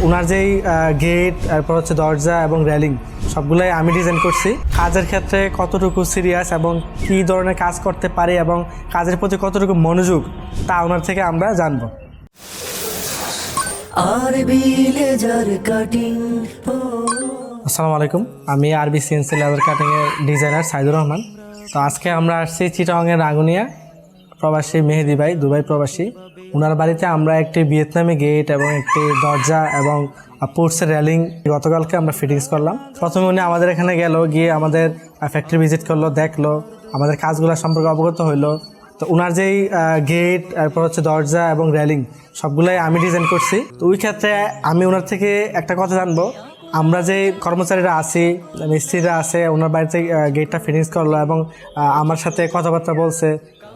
ওনার যেই গেট, তারপর হচ্ছে দরজা এবং রেলিং সবগুলাই আমি ডিজাইন করছি। কাজের ক্ষেত্রে কতটুকু সিরিয়াস এবং কী ধরনের কাজ করতে পারি এবং কাজের প্রতি কতটুকু মনোযোগ তা ওনার থেকে আমরা জানবো। আসসালামু আলাইকুম, আমি আরবি সিএনসি লেদার কাটিংয়ের ডিজাইনার সাইদুর রহমান। তো আজকে আমরা আসছি চিটাগংয়ের রাঙ্গুনিয়া, প্রবাসী মেহেদি ভাই, দুবাই প্রবাসী। ওনার বাড়িতে আমরা একটি ভিয়েতনামি গেট এবং একটি দরজা এবং পোর্টসের রেলিং গতকালকে আমরা ফিটিংস করলাম। প্রথমে উনি আমাদের এখানে গেল, গিয়ে আমাদের ফ্যাক্টরি ভিজিট করলো, দেখলো, আমাদের কাজগুলো সম্পর্কে অবগত হইলো। তো ওনার যেই গেট, তারপর হচ্ছে দরজা এবং রেলিং সবগুলাই আমি ডিজাইন করছি। তো ওই ক্ষেত্রে আমি ওনার থেকে একটা কথা জানবো, আমরা যে কর্মচারীরা আছি, মিস্ত্রিরা আছে, ওনার বাড়িতে গেটটা ফিটিংস করলো এবং আমার সাথে কথাবার্তা বলছে,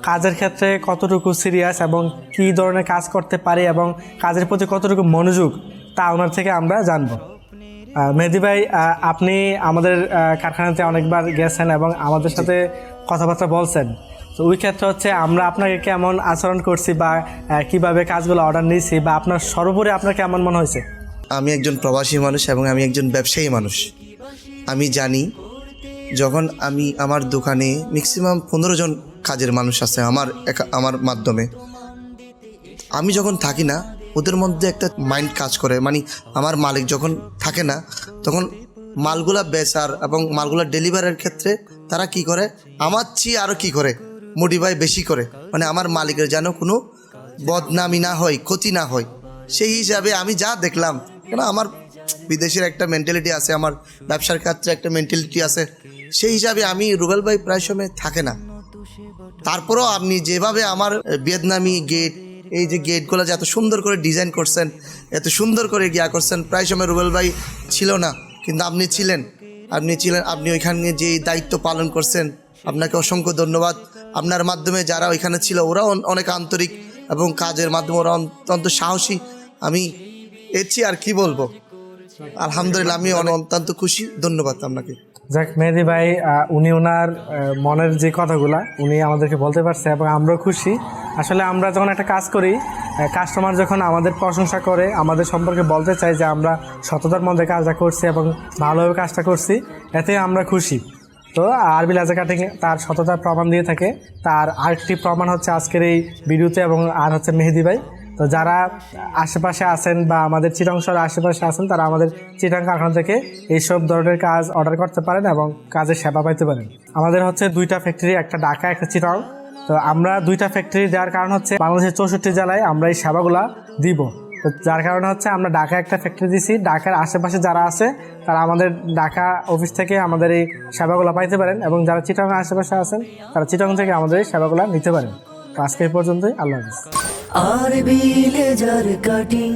কাজের ক্ষেত্রে কতটুকু সিরিয়াস এবং কী ধরনের কাজ করতে পারি এবং কাজের প্রতি কতটুকু মনোযোগ তা ওনার থেকে আমরা জানবো। মেহেদি ভাই, আপনি আমাদের কারখানাতে অনেকবার গেছেন এবং আমাদের সাথে কথাবার্তা বলছেন। তো ওই ক্ষেত্রে হচ্ছে আমরা আপনাকে কেমন আচরণ করছি বা কিভাবে কাজগুলো অর্ডার নিয়েছি বা আপনার সর্বোপরি আপনার কেমন মনে হয়েছে? আমি একজন প্রবাসী মানুষ এবং আমি একজন ব্যবসায়ী মানুষ। আমি জানি যখন আমি আমার দোকানে ম্যাক্সিমাম 15 জন কাজের মানুষ আছে আমার মাধ্যমে, আমি যখন থাকি না ওদের মধ্যে একটা মাইন্ড কাজ করে, মানে আমার মালিক যখন থাকে না তখন মালগুলা বেচার এবং মালগুলা ডেলিভারির ক্ষেত্রে তারা কি করে, আমার চেয়ে আরও কি করে মোটিভাই বেশি করে, মানে আমার মালিকের যেন কোনো বদনামি না হয়, ক্ষতি না হয়। সেই হিসাবে আমি যা দেখলাম, কেন আমার বিদেশের একটা মেন্টালিটি আছে, আমার ব্যবসার ক্ষেত্রে একটা মেন্টালিটি আছে, সেই হিসাবে আমি রুবেল ভাই প্রায় সময় থাকে না। তারপরেও আপনি যেভাবে আমার ভিয়েতনামি গেট, এই যে গেটগুলো যে এত সুন্দর করে ডিজাইন করছেন, এত সুন্দর করে করছেন, প্রায় সময় রুবেল ভাই ছিল না কিন্তু আপনি ছিলেন। আপনি ওইখানে যে দায়িত্ব পালন করছেন, আপনাকে অসংখ্য ধন্যবাদ। আপনার মাধ্যমে যারা ওইখানে ছিল ওরাও অনেক আন্তরিক এবং কাজের মাধ্যমে ওরা অত্যন্ত সাহসী। আমি এর চেয়ে আর কি বলবো, আলহামদুলিল্লাহ আমি অত্যন্ত খুশি। ধন্যবাদ আপনাকে। যাক মেহেদি ভাই, উনি ওনার মনের যে কথাগুলা উনি আমাদেরকে বলতে পারছে এবং আমরাও খুশি। আসলে আমরা যখন একটা কাজ করি, কাস্টমার যখন আমাদের প্রশংসা করে, আমাদের সম্পর্কে বলতে চাই যে আমরা সততার মধ্যে কাজটা করছি এবং ভালোভাবে কাজটা করছি, এতে আমরা খুশি। তো আরবি লেজার কাটিং তার সততার প্রমাণ দিয়ে থাকে। তার আরেকটি প্রমাণ হচ্ছে আজকের এই ভিডিওতে, এবং আর হচ্ছে মেহেদি ভাই। তো যারা আশেপাশে আছেন বা আমাদের চিটাগং শহরের আশেপাশে আছেন, তারা আমাদের চিটাগং কারখানা থেকে এইসব ধরনের কাজ অর্ডার করতে পারেন এবং কাজের সেবা পাইতে পারেন। আমাদের হচ্ছে 2টা ফ্যাক্টরি, একটা ঢাকা, একটা চিটাগং। তো আমরা 2টা ফ্যাক্টরি দেওয়ার কারণ হচ্ছে বাংলাদেশের 64 জেলায় আমরা এই সেবাগুলা দিব। তো যার কারণে হচ্ছে আমরা ঢাকা একটা ফ্যাক্টরি দিছি। ঢাকার আশেপাশে যারা আছে তারা আমাদের ঢাকা অফিস থেকে আমাদের এই সেবাগুলো পাইতে পারেন, এবং যারা চিটাগং আশেপাশে আছেন তারা চিটাগং থেকে আমাদের এই সেবাগুলো নিতে পারেন। তো আজকে এই পর্যন্তই, আল্লাহ হাফেজ। আরবি লেজার কাটিং।